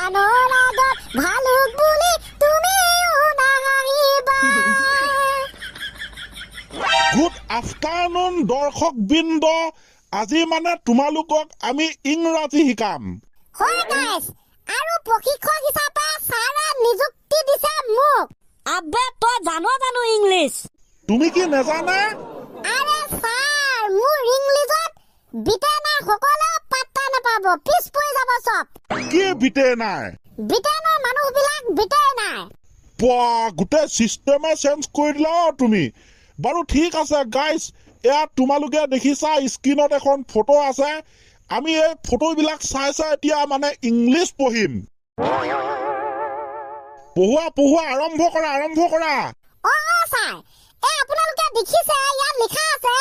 আনৰ আগত ভালুক বুলি তুমিও নাহিবা। গুড আফটাৰনুন দৰ্শকবৃন্দ, আজি মানে তোমালোকক আমি ইংৰাজী শিকাম। হয় গাইছ, আৰু প্ৰশিক্ষক হিচাপে ছাৰে নিযুক্তি দিছে মোক। আবে তই জানো ইংলিছ? তুমি কি নেজানা? আৰে ছাৰ, মোৰ ইংলিছত ব্ৰিটেইনাৰসকলে পাত্তা নাপাব, পিছ পৰি যাব চব। কি ব্ৰিটেইনাৰ? ব্ৰিটেইনৰ মানুহবিলাক ব্ৰিটেইনাৰ। গোটেই চিষ্টেমে চেঞ্জ কৰি দিলা তুমি। বাৰু ঠিক আছে গাইজ, এয়া তোমালোকে দেখিছা স্ক্ৰীনত এখন ফটো আছে। আমি এই ফটোবিলাক চাই এতিয়া মানে ইংলিছ পঢ়িম। পঢ়োৱা আৰম্ভ কৰা। ছাৰ, আপোনালোকে দেখিছে ইয়াত লিখা আছে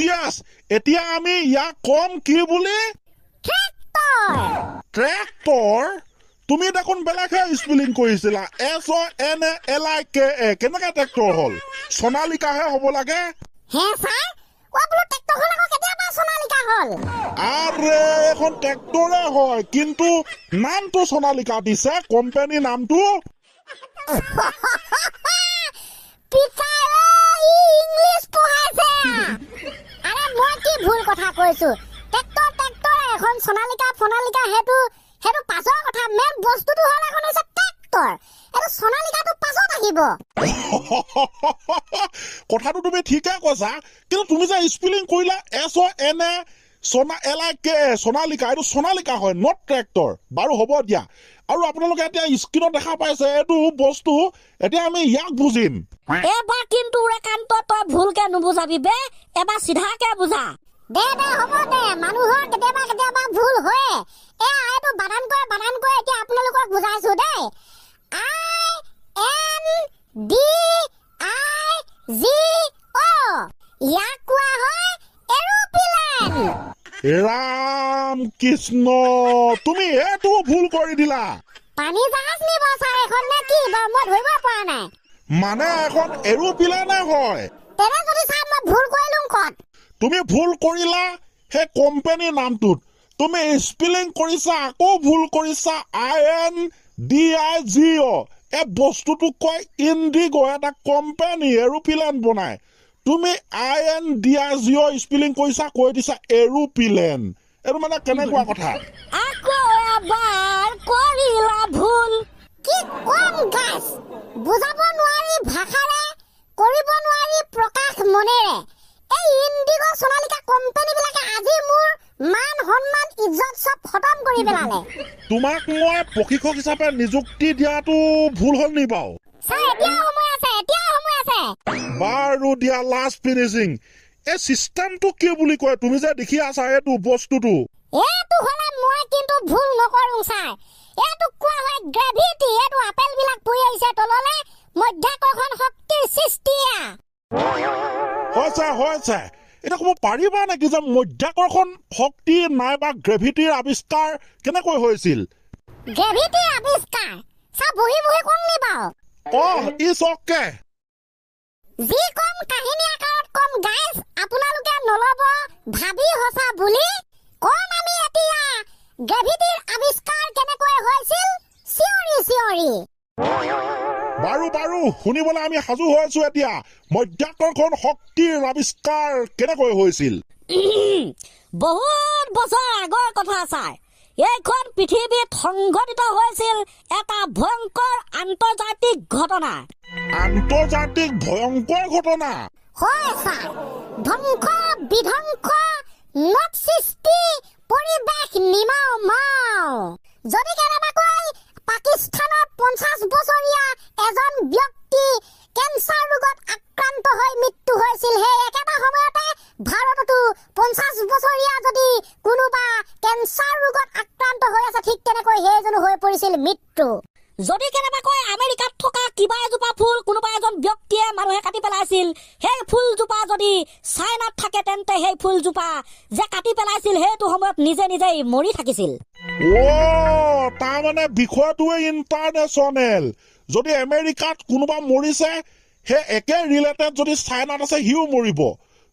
Yes, এতিয়া আমি ইয়াক কম কি বুলি? ট্ৰেক্টৰ? তুমি দেখোন বেলেগহে স্পেলিং কৰিছিলা, SONALIKA। কেনেকে ট্ৰেক্টৰ হ'ল? সোণালিকাহে হ'ব লাগে। আৰে এখন ট্ৰেক্টৰে হয়, কিন্তু নামটো সোণালিকা দিছে, কোম্পানী নামটো। ভুল কথা কৈছো। ট্ৰেক্টৰ এখন সোণালিকা সেইটো পাছৰ কথা। মেইন বস্তুটো হ'ল এখন হৈছে ট্ৰেক্টৰ। এইটো সোণালিকাটো পাছত আহিব। কথাটো তুমি ঠিকে কৈছা, কিন্তু তুমি যে স্পেলিং কৰিলা SONALIKA, সোণালিকা, এইটো সোণালিকা হয়, নট ট্ৰেক্টৰ। বাৰু হ'ব দিয়া। আৰু আপোনালোকে এতিয়া স্ক্ৰীনত দেখা পাইছে এইটো বস্তু, এতিয়া আমি ইয়াক বুজিম। এবাৰ কিন্তু ৰেকান্ত তই ভুলকে নুবুজাবি বে, এবাৰ চিধাকে বুজা। দে হ'ব দে, মানুহৰ কেতিয়াবা ভুল হয়। এইটো বানান কৰি এতিয়া আপোনালোকক বুজাইছো দেই। INDIGO, ইয়াক কোৱা হয় এৰোপ্লেন। ৰাম কৃষ্ণ, তুমি এইটো ভুল কৰি দিলা। পানী জাহাজ নিব ছাৰ এখন নে কি বাৰু, মই ধৰিব পৰা নাই। মানে এখন এৰোপ্লেনে হয়। তেনে যদি ছাৰ মই ভুল কৰিলো ক'ত? তুমি ভুল কৰিলা সেই কোম্পানীৰ নামটোত। তুমি স্পেলিং কৰিছা, আকৌ ভুল কৰিছা INDIGO। এই বস্তুটোক কয় ইণ্ডিগো, এটা কোম্পানী এৰোপ্লেন বনায়। তুমি INDIGO স্পেলিং কৰিছা, কৈ দিছা এৰোপ্লেন। এইটো মানে কেনেকুৱা কথা? আকৌ এবাৰ কৰিলা ভুল। কি কম গাইছ, বুজাব নোৱাৰি ভাষাৰে, কৰিব নোৱাৰি প্ৰকাশ মনেৰে। এই ইণ্ডিগো সোণালিকা কোম্পানী বিলাকে আজি মোৰ মান সন্মান ইজ্জত চব খতম কৰি পেলালে। তোমাক মই প্ৰশিক্ষক হিচাপে নিযুক্তি দিয়াটো ভুল হ'ল নি বাৰু? ছাৰ এতিয়াও সময় আছে। বাৰু দিয়া, লাষ্ট ফিনিচিং। এই চিষ্টেমটো কি বুলি কয় তুমি যে দেখি আছা এইটো বস্তুটো? এইটো হ'লে মই কিন্তু ভুল নকৰো ছাৰ। এইটো কোৱা হয় গ্ৰেভিটি। এইটো আপেল বিলাক পৰি আহিছে তললে, মধ্যাকৰ্ষণ শক্তিৰ সৃষ্টি। হৈছে। এতিয়া ক'ব পাৰিবা নেকি যে মধ্যাকৰ্ষণ শক্তি নাইবা গ্ৰেভিটিৰ আৱিষ্কাৰ কেনেকৈ হৈছিল? গ্ৰেভিটিৰ আৱিষ্কাৰ ছাৰ বহি কম নি বাৰু? Is okay. যি কম কাহিনী আকাৰত কম গাইজ, আপোনালোকে নলব ভাবি সঁচা বুলি। কম আমি এতিয়া গ্ৰেভিটিৰ আৱিষ্কাৰ কেনেকৈ হৈছিল চিঞৰি। বাৰু শুনিবলৈ আমি সাজু হৈ আছো এতিয়া। মধ্যাকৰ্ষণ শক্তিৰ আৱিষ্কাৰ কেনেকৈ হৈছিল? বহুত বছৰ আগৰ কথা ছাৰ। এইখন পৃথিৱীত সংঘটিত হৈছিল এটা ভয়ংকৰ আন্তৰ্জাতিক ঘটনা। আন্তৰ্জাতিক ভয়ংকৰ ঘটনা? হয় ছাৰ, ধ্বংস বিধ্বংস, নট সৃষ্টি, পৰিৱেশ নিমাও। যদি কেনেবাকৈ পাকিস্তানত 50 বছৰীয়া এজন ব্যক্তি কেঞ্চাৰ ৰোগত আক্ৰান্ত হৈ মৃত্যু হৈছিল, সেই একেটা সময়তে ভাৰততো 50 বছৰীয়া যদি কোনোবা কেঞ্চাৰ ৰোগত আক্ৰান্ত হৈ আছে, ঠিক তেনেকৈ সেইজনো হৈ পৰিছিল মৃত্যু। যদি কেনেবাকৈ আমেৰিকাত থকা কিবা এজোপা ফুল কোনোবা এজন ব্যক্তিয়ে মানুহে কাটি পেলাইছিল, সেই ফুলজোপা যদি চাইনাত থাকে, তেন্তে সেই ফুলজোপা যে কাটি পেলাইছিল সেইটো সময়ত নিজেই মৰি থাকিছিল। তাৰমানে বিষয়টোৱে ইণ্টাৰনেশ্যনেল। যদি আমেৰিকাত কোনোবা মৰিছে, সেই একে ৰিলেটেড যদি চাইনাত আছে সিও মৰিব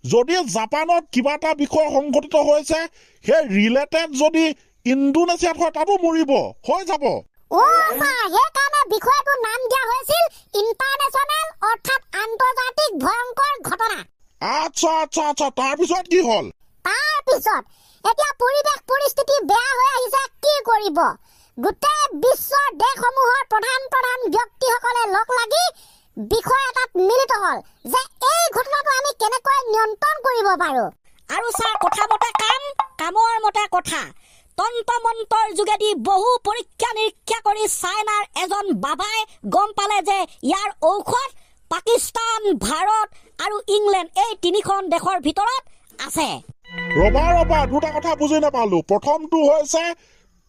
যদি জাপানত কিবা এটা বিষয় সংঘটিত হৈছে সেই ৰিলেটেড যদি ইণ্ডোনেছিয়াত হয় তাতো মৰিব হৈ যাব সেইকাৰণে বিষয়টো নাম দিয়া হৈছিল ইণ্টাৰনেশ্যনেল অৰ্থাৎ আন্তৰ্জাতিক ভয়ংকৰ ঘটনা আচ্ছা আচ্ছা আচ্ছা তাৰপিছত কি হ'ল তাৰপিছত এতিয়া পৰিৱেশ পৰিস্থিতি বেয়া হৈ আহিছে কি কৰিব গোটেই বিশ্বৰ দেশসমূহৰ প্ৰধান ব্যক্তিসকলে লগ লাগি বিষয় এটাত মিলিত হ'ল যে এই ঘটনাটো আমি কেনেকৈ নিয়ন্ত্ৰণ কৰিব পাৰোঁ আৰু ছাৰ কথা মতে কামৰ মতে কথা তন্ত্ৰমন্ত্ৰৰ যোগেদি বহু পৰীক্ষা নিৰীক্ষা কৰি চাইনাৰ এজন বাবাই গম পালে যে ইয়াৰ ঔষধ পাকিস্তান ভাৰত আৰু ইংলেণ্ড এই তিনিখন দেশৰ ভিতৰত আছে ৰবা দুটা কথা বুজি নাপালো প্ৰথমটো হৈছে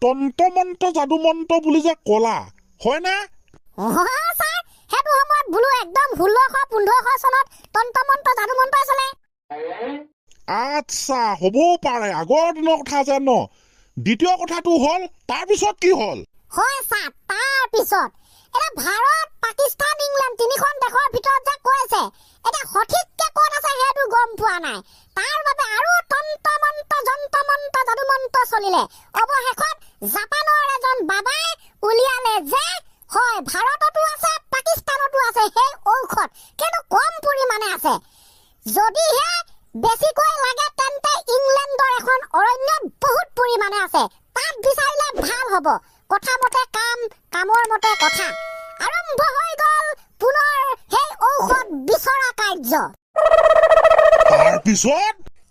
তন্ত্ৰমন্ত্ৰ যাদুমন্ত্ৰ বুলি যে কলা হয়নে ছাৰ সেইটো সময়ত বোলো একদম 1600-1500 চনত তন্ত্ৰমন্ত্ৰ যাদুমন্ত্ৰ চলে আচ্ছা হ'বও পাৰে আগৰ দিনৰ কথা যে ন দ্বিতীয় কথাটো হ'ল তাৰপিছত কি হ'ল হয় ছাৰ তাৰপিছত এটা ভাৰত পাকিস্তান ইংলেণ্ড তিনিখন দেশৰ ভিতৰত যে কৈছে এটা সঠিককে ক'ত আছে সেইটো গম পোৱা নাই তাৰ বাবে আৰু তন্ত্ৰমন্ত্ৰ যাদুমন্ত্ৰ চলিলে অৱশেষত জাপানৰ এজন বাবাই উলিয়ালে যে হয় ভাৰততো আছে পাকিস্তানতো আছে সেই ঔষধ কিন্তু কম পৰিমাণে আছে যদিহে বেছিকৈ লাগে তেন্তে ইংলেণ্ডৰ এখন অৰণ্যত বহুত পৰিমাণে আছে তাত বিচাৰিলে ভাল হ'ব কথা মতে কামৰ মতে কথা আৰম্ভ হৈ গ'ল পুনৰ সেই ঔষধ বিচৰা কাৰ্য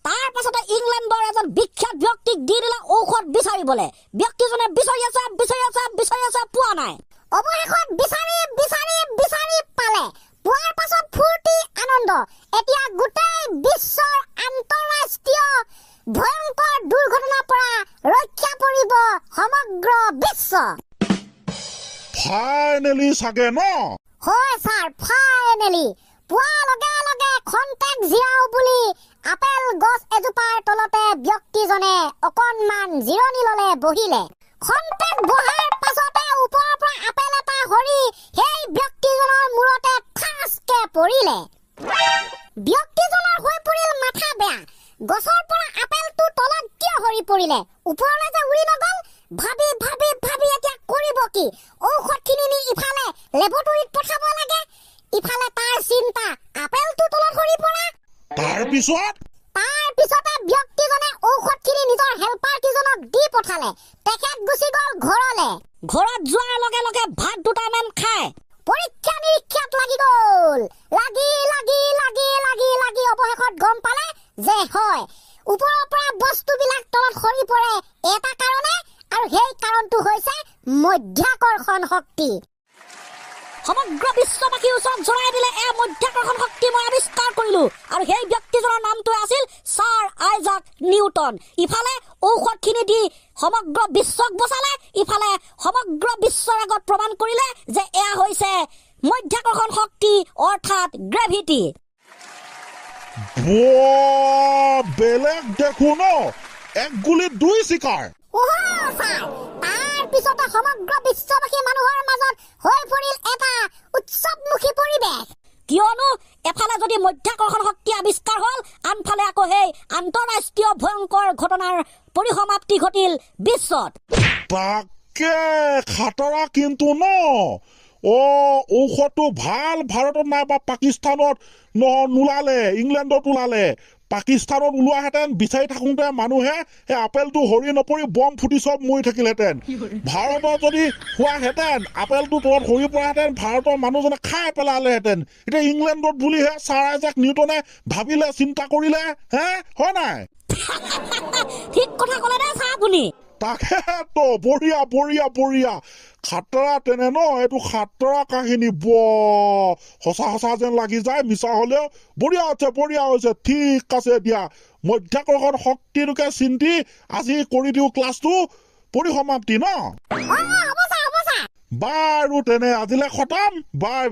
তাৰপাছতে ইংলেণ্ডৰ এজন বিখ্যাত ব্যক্তিক দি দিলে ঔষধ বিচাৰিবলৈ ব্যক্তিজনে বিচাৰি আছে পোৱা নাই অৱশেষত বিচাৰি পালে পোৱাৰ পাছত ফূৰ্তি আনন্দ এতিয়া গোটেই বিশ্বৰ আন্তঃৰাষ্ট্ৰীয় ভয়ংকৰ দুৰ্ঘটনাৰ পৰা ৰক্ষা পৰিব সমগ্ৰ বিশ্ব ফাইনেলি চাগে ন হয় ছাৰ ফাইনেলি পোৱাৰ লগে খন্তেক জিৰাও বুলি আপেল গছ এজোপাৰ তলতে ব্যক্তিজনে অকণমান জিৰণি ল'লে বহিলে খন্তেক বহাৰ পাছতে ওপৰৰ পৰা আপেল এটা সৰি সেই ব্যক্তিজনৰ মূৰতে ঠাচকে পৰিলে ব্যক্তিজনৰ হৈ পৰিল মাথা বেয়া গছৰ পৰা আপেলটো তলত কিয় সৰি পৰিলে ওপৰলৈ যে উৰি নগ'ল ভাবি এতিয়া কৰিব কি ঔষধখিনি নি ইফালে লেবৰেটৰীত পঠাব লাগে ইফালে তাৰ চিন্তা আপেলটো তলত সৰি পৰা তাৰপিছতে ব্যক্তিজনে ঔষধখিনি নিজৰ হেল্পাৰ কিজনক দি পঠালে তেখেত গুচি গ'ল ঘৰত যোৱাৰ লগে ভাত দুটামান খায় পৰীক্ষা নিৰীক্ষাত লাগি গ'ল লাগি অৱশেষত গম পালে যে হয় ওপৰৰ পৰা বস্তুবিলাক তলত সৰি পৰে এটা কাৰণে আৰু সেই কাৰণটো হৈছে মধ্যাকৰ্ষণ শক্তি সমগ্ৰ বিশ্ববাসীৰ ওচৰত জনাই দিলে এই মধ্যাকৰ্ষণ শক্তি মই আৱিষ্কাৰ কৰিলো আৰু সেই ব্যক্তিজনৰ নামটো আছিল ছাৰ আইজাক নিউটন ইফালে ঔষধখিনি দি সমগ্ৰ বিশ্বক বচালে ইফালে সমগ্ৰ বিশ্বৰ আগত প্ৰমাণ কৰিলে যে এয়া হৈছে মধ্যাকৰ্ষণ শক্তি অৰ্থাৎ গ্ৰেভিটি বেলেগ দেখো ন এক গুলিত দুই চিকাৰ তাৰপিছতে সমগ্ৰ বিশ্ববাসী মানুহৰ মাজত হৈ পৰিল এটা উৎসৱমুখী পৰিৱেশ কিয়নো এফালে যদি মধ্যাকৰ্ষণ শক্তি আৱিষ্কাৰ হ'ল আনফালে আকৌ সেই আন্তঃৰাষ্ট্ৰীয় ভয়ংকৰ ঘটনাৰ পৰিসমাপ্তি ঘটিল বিশ্বত তাকে খাতৰা কিন্তু ন ঔষধটো ভাল ভাৰতত নাইবা পাকিস্তানত নোলালে ইংলেণ্ডত ওলালে পাকিস্তানত ওলোৱাহেঁতেন বিচাৰি থাকোঁতে মানুহে সেই আপেলটো সৰি নপৰি বম ফুটি চব মৰি থাকিলহেঁতেন ভাৰতত যদি হোৱাহেঁতেন আপেলটো তলত সৰি পৰাহেঁতেন ভাৰতৰ মানুহজনে খাই পেলালেহেঁতেন এতিয়া ইংলেণ্ডত বুলিহে ছাৰ আইজাক নিউটনে ভাবিলে চিন্তা কৰিলে হয় নাই ঠিক কথা ক'লে দে ছাৰ আপুনি তাকেতো বঢ়িয়া খাতৰা তেনে ন এইটো খাতৰা কাহিনী সঁচা যেন লাগি যায় মিছা হলেও বঢ়িয়া হৈছে ঠিক আছে দিয়া মধ্যাকৰ্ষণ শক্তিটোকে চিন্তি আজি কৰি দিওঁ ক্লাছটো পৰিসমাপ্তি ন বাৰু তেনে আজিলে খতম বাই